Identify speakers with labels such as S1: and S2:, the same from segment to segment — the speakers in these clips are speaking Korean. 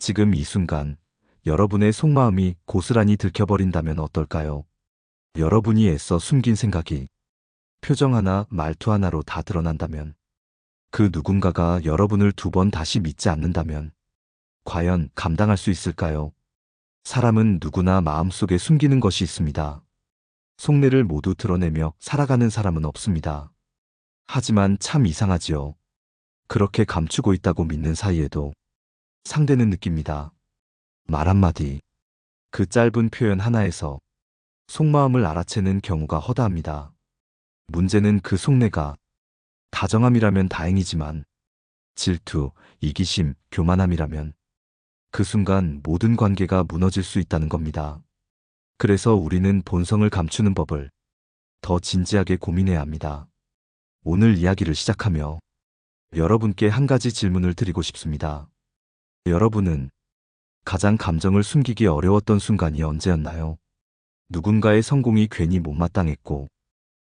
S1: 지금 이 순간 여러분의 속마음이 고스란히 들켜버린다면 어떨까요? 여러분이 애써 숨긴 생각이 표정 하나, 말투 하나로 다 드러난다면, 그 누군가가 여러분을 두 번 다시 믿지 않는다면 과연 감당할 수 있을까요? 사람은 누구나 마음속에 숨기는 것이 있습니다. 속내를 모두 드러내며 살아가는 사람은 없습니다. 하지만 참 이상하지요. 그렇게 감추고 있다고 믿는 사이에도 상대는 느낍니다. 말 한마디, 그 짧은 표현 하나에서 속마음을 알아채는 경우가 허다합니다. 문제는 그 속내가 다정함이라면 다행이지만 질투, 이기심, 교만함이라면 그 순간 모든 관계가 무너질 수 있다는 겁니다. 그래서 우리는 본성을 감추는 법을 더 진지하게 고민해야 합니다. 오늘 이야기를 시작하며 여러분께 한 가지 질문을 드리고 싶습니다. 여러분은 가장 감정을 숨기기 어려웠던 순간이 언제였나요? 누군가의 성공이 괜히 못마땅했고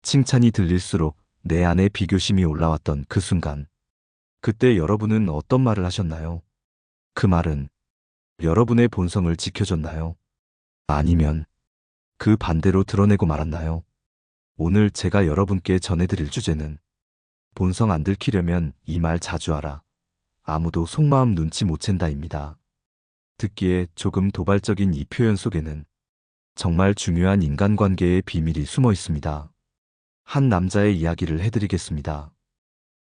S1: 칭찬이 들릴수록 내 안에 비교심이 올라왔던 그 순간. 그때 여러분은 어떤 말을 하셨나요? 그 말은 여러분의 본성을 지켜줬나요? 아니면 그 반대로 드러내고 말았나요? 오늘 제가 여러분께 전해드릴 주제는 본성 안 들키려면 이 말 자주 하라. 아무도 속마음 눈치 못 챈다입니다. 듣기에 조금 도발적인 이 표현 속에는 정말 중요한 인간관계의 비밀이 숨어 있습니다. 한 남자의 이야기를 해드리겠습니다.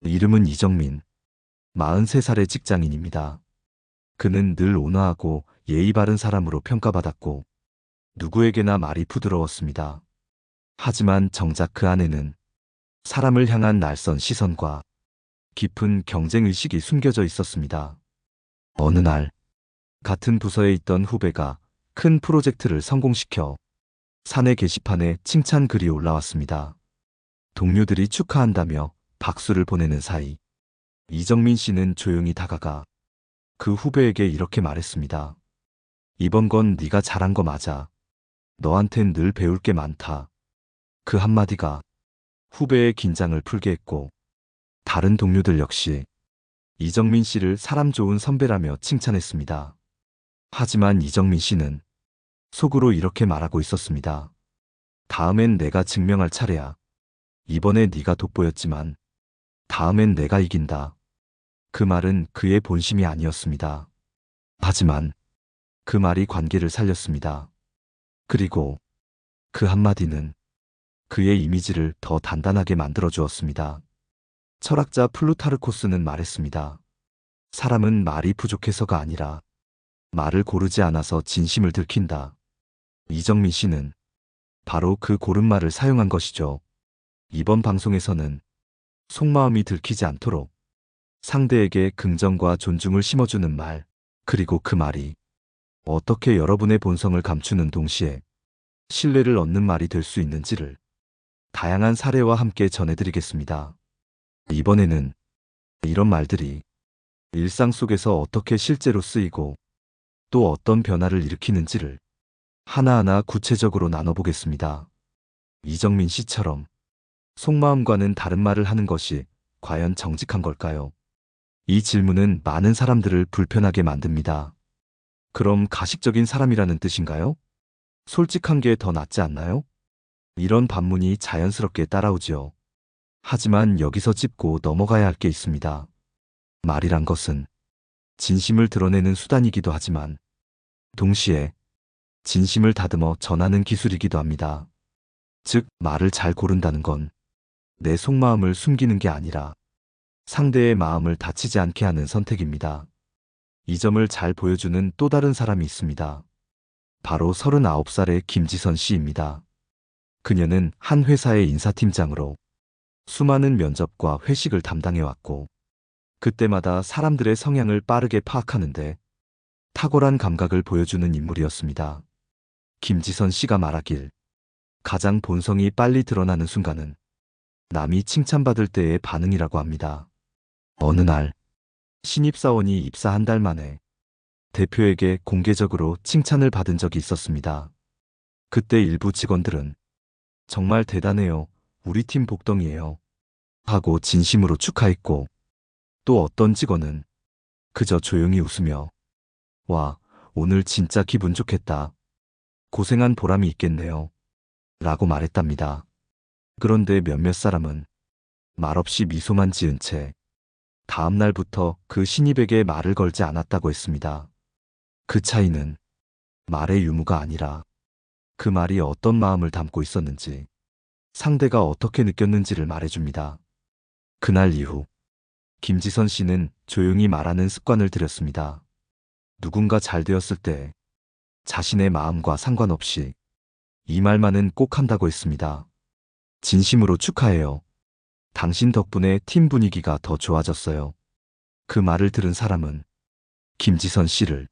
S1: 이름은 이정민. 43살의 직장인입니다. 그는 늘 온화하고 예의 바른 사람으로 평가받았고 누구에게나 말이 부드러웠습니다. 하지만 정작 그 안에는 사람을 향한 날선 시선과 깊은 경쟁의식이 숨겨져 있었습니다. 어느 날 같은 부서에 있던 후배가 큰 프로젝트를 성공시켜 사내 게시판에 칭찬 글이 올라왔습니다. 동료들이 축하한다며 박수를 보내는 사이 이정민 씨는 조용히 다가가 그 후배에게 이렇게 말했습니다. 이번 건 네가 잘한 거 맞아. 너한텐 늘 배울 게 많다. 그 한마디가 후배의 긴장을 풀게 했고 다른 동료들 역시 이정민 씨를 사람 좋은 선배라며 칭찬했습니다. 하지만 이정민 씨는 속으로 이렇게 말하고 있었습니다. 다음엔 내가 증명할 차례야. 이번에 네가 돋보였지만 다음엔 내가 이긴다. 그 말은 그의 본심이 아니었습니다. 하지만 그 말이 관계를 살렸습니다. 그리고 그 한마디는 그의 이미지를 더 단단하게 만들어 주었습니다. 철학자 플루타르코스는 말했습니다. 사람은 말이 부족해서가 아니라 말을 고르지 않아서 진심을 들킨다. 이정민 씨는 바로 그 고른 말을 사용한 것이죠. 이번 방송에서는 속마음이 들키지 않도록 상대에게 긍정과 존중을 심어주는 말, 그리고 그 말이 어떻게 여러분의 본성을 감추는 동시에 신뢰를 얻는 말이 될 수 있는지를 다양한 사례와 함께 전해드리겠습니다. 이번에는 이런 말들이 일상 속에서 어떻게 실제로 쓰이고 또 어떤 변화를 일으키는지를 하나하나 구체적으로 나눠보겠습니다. 이정민 씨처럼 속마음과는 다른 말을 하는 것이 과연 정직한 걸까요? 이 질문은 많은 사람들을 불편하게 만듭니다. 그럼 가식적인 사람이라는 뜻인가요? 솔직한 게 더 낫지 않나요? 이런 반문이 자연스럽게 따라오지요. 하지만 여기서 짚고 넘어가야 할 게 있습니다. 말이란 것은 진심을 드러내는 수단이기도 하지만 동시에 진심을 다듬어 전하는 기술이기도 합니다. 즉, 말을 잘 고른다는 건 내 속마음을 숨기는 게 아니라 상대의 마음을 다치지 않게 하는 선택입니다. 이 점을 잘 보여주는 또 다른 사람이 있습니다. 바로 39살의 김지선 씨입니다. 그녀는 한 회사의 인사팀장으로 수많은 면접과 회식을 담당해왔고 그때마다 사람들의 성향을 빠르게 파악하는데 탁월한 감각을 보여주는 인물이었습니다. 김지선 씨가 말하길 가장 본성이 빨리 드러나는 순간은 남이 칭찬받을 때의 반응이라고 합니다. 어느 날 신입사원이 입사 한 달 만에 대표에게 공개적으로 칭찬을 받은 적이 있었습니다. 그때 일부 직원들은 정말 대단해요. 우리 팀 복덩이에요. 하고 진심으로 축하했고 또 어떤 직원은 그저 조용히 웃으며 와, 오늘 진짜 기분 좋겠다. 고생한 보람이 있겠네요. 라고 말했답니다. 그런데 몇몇 사람은 말없이 미소만 지은 채 다음 날부터 그 신입에게 말을 걸지 않았다고 했습니다. 그 차이는 말의 유무가 아니라 그 말이 어떤 마음을 담고 있었는지, 상대가 어떻게 느꼈는지를 말해줍니다. 그날 이후 김지선 씨는 조용히 말하는 습관을 들였습니다. 누군가 잘 되었을 때 자신의 마음과 상관없이 이 말만은 꼭 한다고 했습니다. 진심으로 축하해요. 당신 덕분에 팀 분위기가 더 좋아졌어요. 그 말을 들은 사람은 김지선 씨를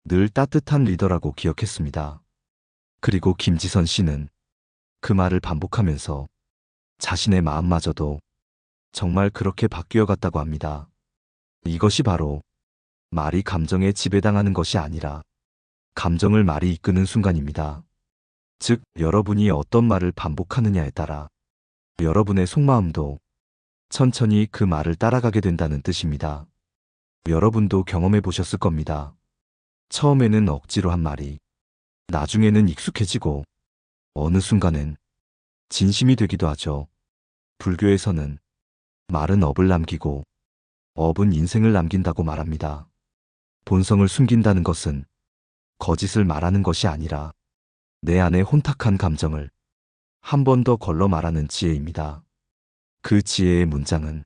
S1: 늘 따뜻한 리더라고 기억했습니다. 그리고 김지선 씨는 그 말을 반복하면서 자신의 마음마저도 정말 그렇게 바뀌어 갔다고 합니다. 이것이 바로 말이 감정에 지배당하는 것이 아니라 감정을 말이 이끄는 순간입니다. 즉, 여러분이 어떤 말을 반복하느냐에 따라 여러분의 속마음도 천천히 그 말을 따라가게 된다는 뜻입니다. 여러분도 경험해 보셨을 겁니다. 처음에는 억지로 한 말이 나중에는 익숙해지고 어느 순간엔 진심이 되기도 하죠. 불교에서는 말은 업을 남기고 업은 인생을 남긴다고 말합니다. 본성을 숨긴다는 것은 거짓을 말하는 것이 아니라 내 안의 혼탁한 감정을 한 번 더 걸러 말하는 지혜입니다. 그 지혜의 문장은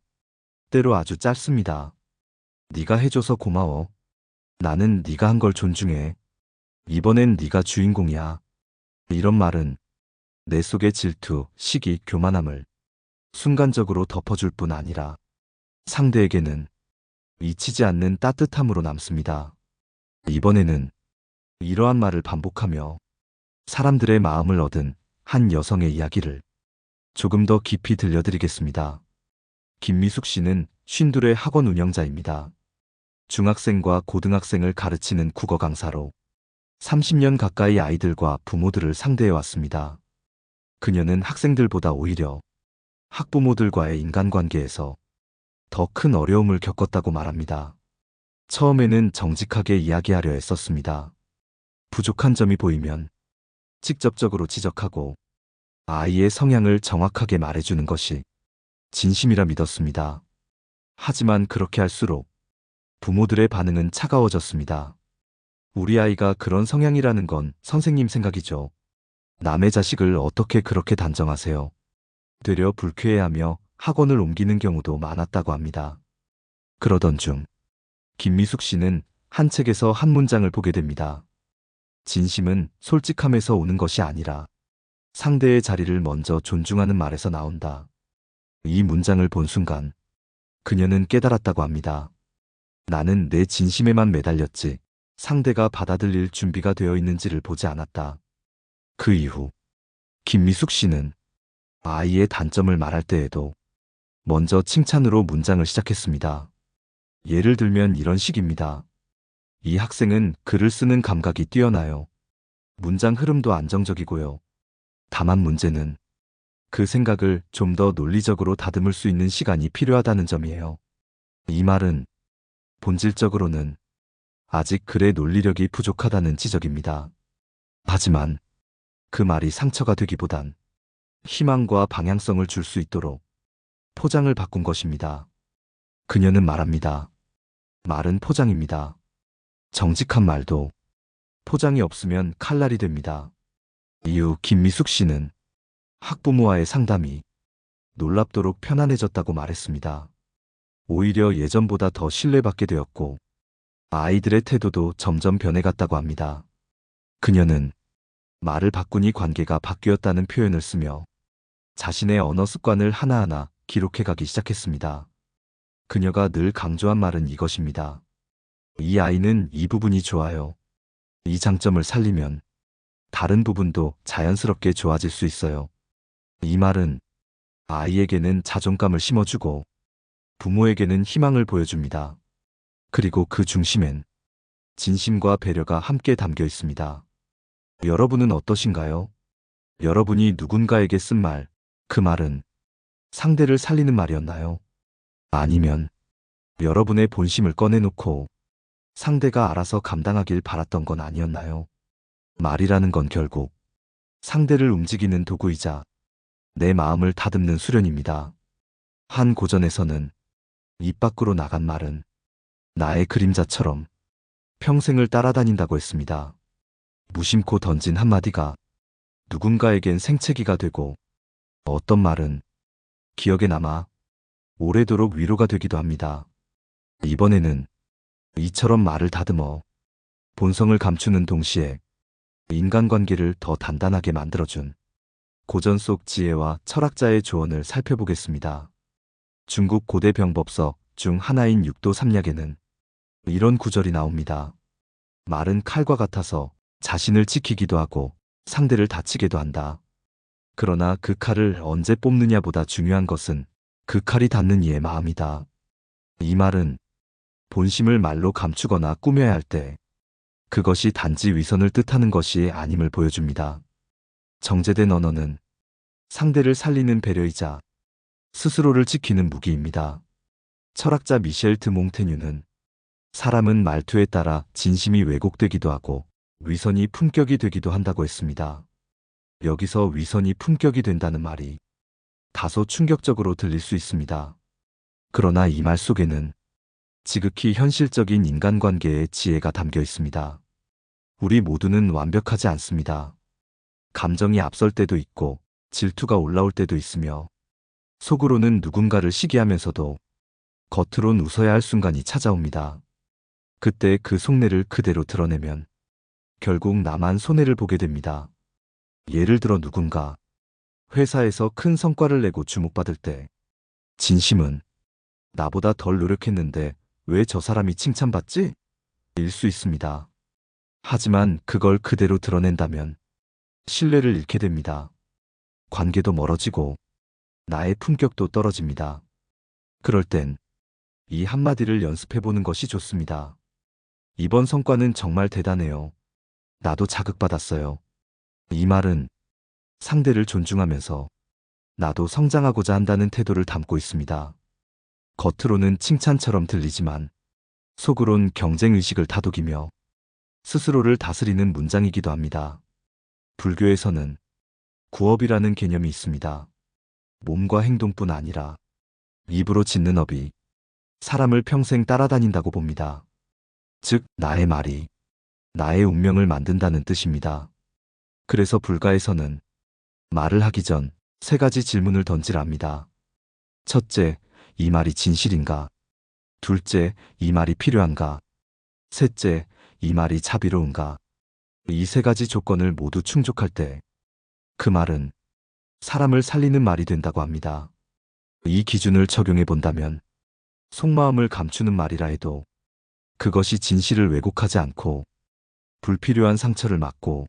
S1: 때로 아주 짧습니다. 네가 해줘서 고마워. 나는 네가 한 걸 존중해. 이번엔 네가 주인공이야. 이런 말은 내 속의 질투, 시기, 교만함을 순간적으로 덮어줄 뿐 아니라 상대에게는 잊히지 않는 따뜻함으로 남습니다. 이번에는 이러한 말을 반복하며 사람들의 마음을 얻은 한 여성의 이야기를 조금 더 깊이 들려드리겠습니다. 김미숙 씨는 쉰둘의 학원 운영자입니다. 중학생과 고등학생을 가르치는 국어 강사로 30년 가까이 아이들과 부모들을 상대해 왔습니다. 그녀는 학생들보다 오히려 학부모들과의 인간관계에서 더 큰 어려움을 겪었다고 말합니다. 처음에는 정직하게 이야기하려 했었습니다. 부족한 점이 보이면 직접적으로 지적하고 아이의 성향을 정확하게 말해주는 것이 진심이라 믿었습니다. 하지만 그렇게 할수록 부모들의 반응은 차가워졌습니다. 우리 아이가 그런 성향이라는 건 선생님 생각이죠. 남의 자식을 어떻게 그렇게 단정하세요? 되려 불쾌해하며 학원을 옮기는 경우도 많았다고 합니다. 그러던 중 김미숙 씨는 한 책에서 한 문장을 보게 됩니다. 진심은 솔직함에서 오는 것이 아니라 상대의 자리를 먼저 존중하는 말에서 나온다. 이 문장을 본 순간 그녀는 깨달았다고 합니다. 나는 내 진심에만 매달렸지 상대가 받아들일 준비가 되어 있는지를 보지 않았다. 그 이후 김미숙 씨는 아이의 단점을 말할 때에도 먼저 칭찬으로 문장을 시작했습니다. 예를 들면 이런 식입니다. 이 학생은 글을 쓰는 감각이 뛰어나요. 문장 흐름도 안정적이고요. 다만 문제는 그 생각을 좀 더 논리적으로 다듬을 수 있는 시간이 필요하다는 점이에요. 이 말은 본질적으로는 아직 글의 논리력이 부족하다는 지적입니다. 하지만 그 말이 상처가 되기보단 희망과 방향성을 줄 수 있도록 포장을 바꾼 것입니다. 그녀는 말합니다. 말은 포장입니다. 정직한 말도 포장이 없으면 칼날이 됩니다. 이후 김미숙 씨는 학부모와의 상담이 놀랍도록 편안해졌다고 말했습니다. 오히려 예전보다 더 신뢰받게 되었고 아이들의 태도도 점점 변해갔다고 합니다. 그녀는 말을 바꾸니 관계가 바뀌었다는 표현을 쓰며 자신의 언어 습관을 하나하나 기록해가기 시작했습니다. 그녀가 늘 강조한 말은 이것입니다. 이 아이는 이 부분이 좋아요. 이 장점을 살리면 다른 부분도 자연스럽게 좋아질 수 있어요. 이 말은 아이에게는 자존감을 심어주고 부모에게는 희망을 보여줍니다. 그리고 그 중심엔 진심과 배려가 함께 담겨 있습니다. 여러분은 어떠신가요? 여러분이 누군가에게 쓴 말, 그 말은 상대를 살리는 말이었나요? 아니면 여러분의 본심을 꺼내놓고 상대가 알아서 감당하길 바랐던 건 아니었나요? 말이라는 건 결국 상대를 움직이는 도구이자 내 마음을 다듬는 수련입니다. 한 고전에서는 입 밖으로 나간 말은 나의 그림자처럼 평생을 따라다닌다고 했습니다. 무심코 던진 한마디가 누군가에겐 생채기가 되고 어떤 말은 기억에 남아 오래도록 위로가 되기도 합니다. 이번에는 이처럼 말을 다듬어 본성을 감추는 동시에 인간관계를 더 단단하게 만들어준 고전 속 지혜와 철학자의 조언을 살펴보겠습니다. 중국 고대 병법서 중 하나인 육도삼약에는 이런 구절이 나옵니다. 말은 칼과 같아서 자신을 지키기도 하고 상대를 다치게도 한다. 그러나 그 칼을 언제 뽑느냐보다 중요한 것은 그 칼이 닿는 이의 마음이다. 이 말은 본심을 말로 감추거나 꾸며야 할 때 그것이 단지 위선을 뜻하는 것이 아님을 보여줍니다. 정제된 언어는 상대를 살리는 배려이자 스스로를 지키는 무기입니다. 철학자 미셸 드 몽테뉴는 사람은 말투에 따라 진심이 왜곡되기도 하고 위선이 품격이 되기도 한다고 했습니다. 여기서 위선이 품격이 된다는 말이 다소 충격적으로 들릴 수 있습니다. 그러나 이 말 속에는 지극히 현실적인 인간관계의 지혜가 담겨 있습니다. 우리 모두는 완벽하지 않습니다. 감정이 앞설 때도 있고 질투가 올라올 때도 있으며 속으로는 누군가를 시기하면서도 겉으론 웃어야 할 순간이 찾아옵니다. 그때 그 속내를 그대로 드러내면 결국 나만 손해를 보게 됩니다. 예를 들어 누군가 회사에서 큰 성과를 내고 주목받을 때 진심은 나보다 덜 노력했는데 왜 저 사람이 칭찬받지? 일 수 있습니다. 하지만 그걸 그대로 드러낸다면 신뢰를 잃게 됩니다. 관계도 멀어지고 나의 품격도 떨어집니다. 그럴 땐 이 한마디를 연습해보는 것이 좋습니다. 이번 성과는 정말 대단해요. 나도 자극받았어요. 이 말은 상대를 존중하면서 나도 성장하고자 한다는 태도를 담고 있습니다. 겉으로는 칭찬처럼 들리지만 속으론 경쟁의식을 다독이며 스스로를 다스리는 문장이기도 합니다. 불교에서는 구업이라는 개념이 있습니다. 몸과 행동뿐 아니라 입으로 짓는 업이 사람을 평생 따라다닌다고 봅니다. 즉, 나의 말이 나의 운명을 만든다는 뜻입니다. 그래서 불가에서는 말을 하기 전 3가지 질문을 던지라 합니다. 첫째, 이 말이 진실인가? 둘째, 이 말이 필요한가? 셋째, 이 말이 자비로운가? 이 3가지 조건을 모두 충족할 때 그 말은 사람을 살리는 말이 된다고 합니다. 이 기준을 적용해 본다면 속마음을 감추는 말이라 해도 그것이 진실을 왜곡하지 않고 불필요한 상처를 막고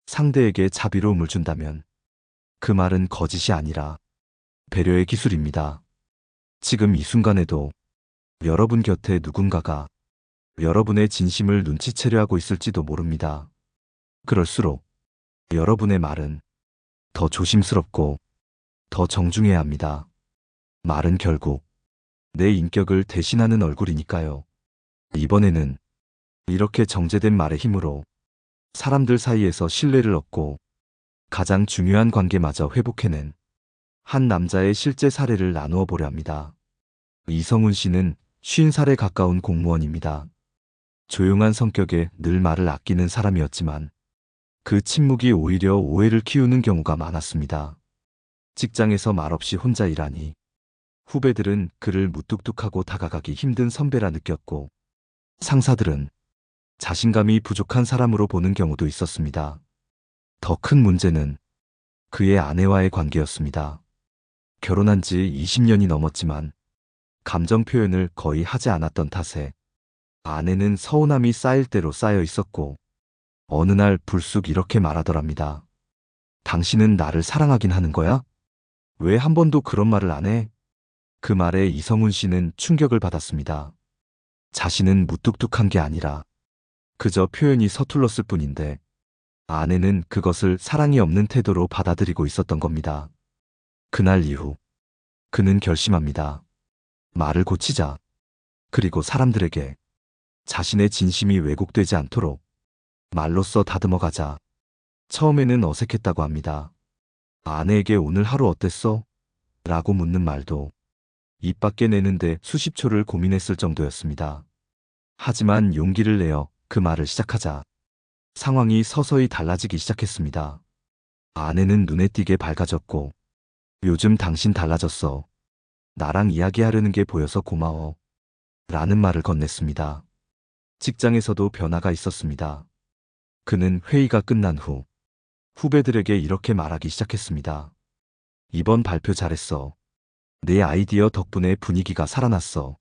S1: 상대에게 자비로움을 준다면 그 말은 거짓이 아니라 배려의 기술입니다. 지금 이 순간에도 여러분 곁에 누군가가 여러분의 진심을 눈치채려 하고 있을지도 모릅니다. 그럴수록 여러분의 말은 더 조심스럽고 더 정중해야 합니다. 말은 결국 내 인격을 대신하는 얼굴이니까요. 이번에는 이렇게 정제된 말의 힘으로 사람들 사이에서 신뢰를 얻고 가장 중요한 관계마저 회복해낸 한 남자의 실제 사례를 나누어 보려 합니다. 이성훈 씨는 50살에 가까운 공무원입니다. 조용한 성격에 늘 말을 아끼는 사람이었지만 그 침묵이 오히려 오해를 키우는 경우가 많았습니다. 직장에서 말없이 혼자 일하니 후배들은 그를 무뚝뚝하고 다가가기 힘든 선배라 느꼈고 상사들은 자신감이 부족한 사람으로 보는 경우도 있었습니다. 더 큰 문제는 그의 아내와의 관계였습니다. 결혼한 지 20년이 넘었지만 감정 표현을 거의 하지 않았던 탓에 아내는 서운함이 쌓일 대로 쌓여 있었고 어느 날 불쑥 이렇게 말하더랍니다. 당신은 나를 사랑하긴 하는 거야? 왜 한 번도 그런 말을 안 해? 그 말에 이성훈 씨는 충격을 받았습니다. 자신은 무뚝뚝한 게 아니라 그저 표현이 서툴렀을 뿐인데 아내는 그것을 사랑이 없는 태도로 받아들이고 있었던 겁니다. 그날 이후 그는 결심합니다. 말을 고치자. 그리고 사람들에게 자신의 진심이 왜곡되지 않도록 말로써 다듬어가자. 처음에는 어색했다고 합니다. 아내에게 오늘 하루 어땠어? 라고 묻는 말도 입 밖에 내는데 수십 초를 고민했을 정도였습니다. 하지만 용기를 내어 그 말을 시작하자 상황이 서서히 달라지기 시작했습니다. 아내는 눈에 띄게 밝아졌고, 요즘 당신 달라졌어. 나랑 이야기하려는 게 보여서 고마워. 라는 말을 건넸습니다. 직장에서도 변화가 있었습니다. 그는 회의가 끝난 후 후배들에게 이렇게 말하기 시작했습니다. 이번 발표 잘했어. 내 아이디어 덕분에 분위기가 살아났어.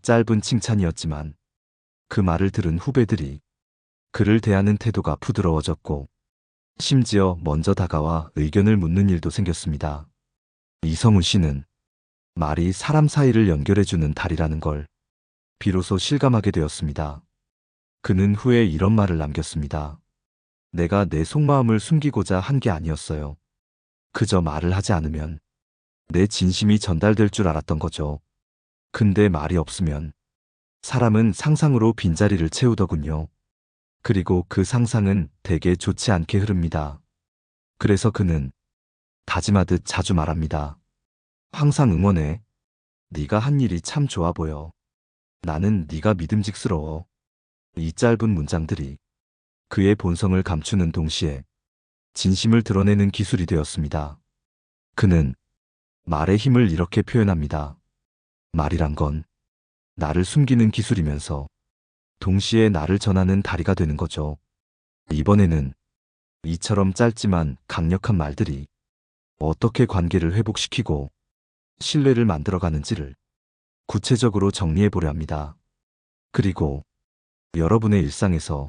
S1: 짧은 칭찬이었지만 그 말을 들은 후배들이 그를 대하는 태도가 부드러워졌고 심지어 먼저 다가와 의견을 묻는 일도 생겼습니다. 이성훈 씨는 말이 사람 사이를 연결해주는 달이라는 걸 비로소 실감하게 되었습니다. 그는 후에 이런 말을 남겼습니다. 내가 내 속마음을 숨기고자 한 게 아니었어요. 그저 말을 하지 않으면 내 진심이 전달될 줄 알았던 거죠. 근데 말이 없으면 사람은 상상으로 빈자리를 채우더군요. 그리고 그 상상은 대개 좋지 않게 흐릅니다. 그래서 그는 다짐하듯 자주 말합니다. 항상 응원해. 네가 한 일이 참 좋아 보여. 나는 네가 믿음직스러워. 이 짧은 문장들이 그의 본성을 감추는 동시에 진심을 드러내는 기술이 되었습니다. 그는 말의 힘을 이렇게 표현합니다. 말이란 건 나를 숨기는 기술이면서 동시에 나를 전하는 다리가 되는 거죠. 이번에는 이처럼 짧지만 강력한 말들이 어떻게 관계를 회복시키고 신뢰를 만들어가는지를 구체적으로 정리해 보려 합니다. 그리고 여러분의 일상에서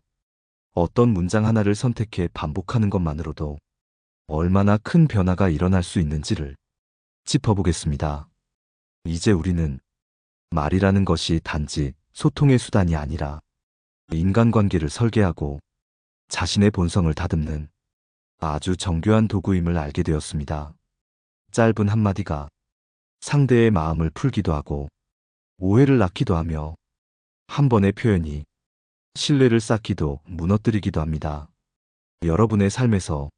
S1: 어떤 문장 하나를 선택해 반복하는 것만으로도 얼마나 큰 변화가 일어날 수 있는지를 짚어보겠습니다. 이제 우리는 말이라는 것이 단지 소통의 수단이 아니라 인간관계를 설계하고 자신의 본성을 다듬는 아주 정교한 도구임을 알게 되었습니다. 짧은 한마디가 상대의 마음을 풀기도 하고 오해를 낳기도 하며 한 번의 표현이 신뢰를 쌓기도 무너뜨리기도 합니다. 여러분의 삶에서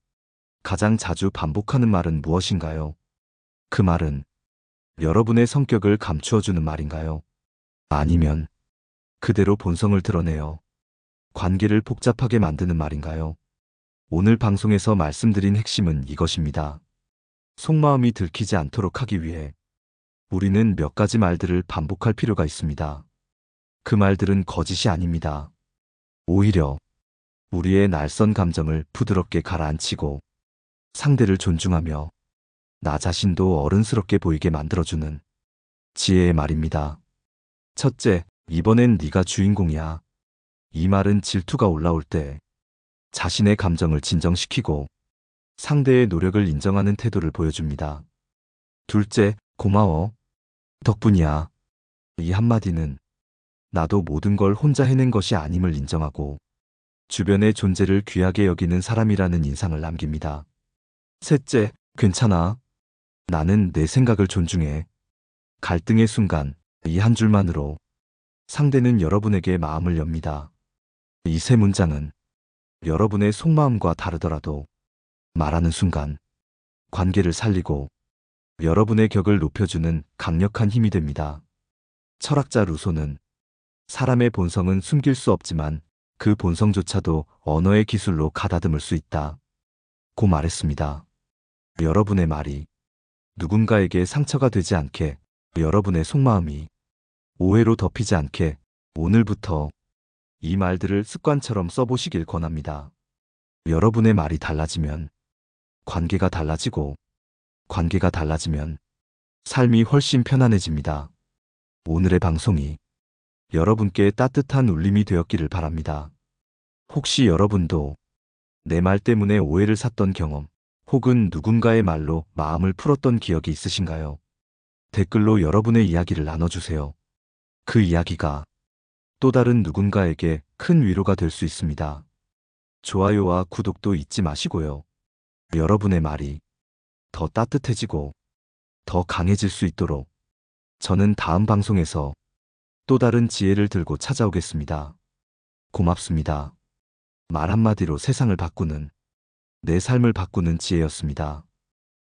S1: 가장 자주 반복하는 말은 무엇인가요? 그 말은 여러분의 성격을 감추어주는 말인가요? 아니면 그대로 본성을 드러내어 관계를 복잡하게 만드는 말인가요? 오늘 방송에서 말씀드린 핵심은 이것입니다. 속마음이 들키지 않도록 하기 위해 우리는 몇 가지 말들을 반복할 필요가 있습니다. 그 말들은 거짓이 아닙니다. 오히려 우리의 날선 감정을 부드럽게 가라앉히고 상대를 존중하며 나 자신도 어른스럽게 보이게 만들어주는 지혜의 말입니다. 첫째, 이번엔 네가 주인공이야. 이 말은 질투가 올라올 때 자신의 감정을 진정시키고 상대의 노력을 인정하는 태도를 보여줍니다. 둘째, 고마워. 덕분이야. 이 한마디는 나도 모든 걸 혼자 해낸 것이 아님을 인정하고 주변의 존재를 귀하게 여기는 사람이라는 인상을 남깁니다. 셋째, 괜찮아. 나는 내 생각을 존중해. 갈등의 순간 이 한 줄만으로 상대는 여러분에게 마음을 엽니다. 이 세 문장은 여러분의 속마음과 다르더라도 말하는 순간 관계를 살리고 여러분의 격을 높여주는 강력한 힘이 됩니다. 철학자 루소는 사람의 본성은 숨길 수 없지만 그 본성조차도 언어의 기술로 가다듬을 수 있다. 고 말했습니다. 여러분의 말이 누군가에게 상처가 되지 않게, 여러분의 속마음이 오해로 덮이지 않게 오늘부터 이 말들을 습관처럼 써보시길 권합니다. 여러분의 말이 달라지면 관계가 달라지고 관계가 달라지면 삶이 훨씬 편안해집니다. 오늘의 방송이 여러분께 따뜻한 울림이 되었기를 바랍니다. 혹시 여러분도 내 말 때문에 오해를 샀던 경험 혹은 누군가의 말로 마음을 풀었던 기억이 있으신가요? 댓글로 여러분의 이야기를 나눠주세요. 그 이야기가 또 다른 누군가에게 큰 위로가 될 수 있습니다. 좋아요와 구독도 잊지 마시고요. 여러분의 말이 더 따뜻해지고 더 강해질 수 있도록 저는 다음 방송에서 또 다른 지혜를 들고 찾아오겠습니다. 고맙습니다. 말 한마디로 세상을 바꾸는, 내 삶을 바꾸는 지혜였습니다.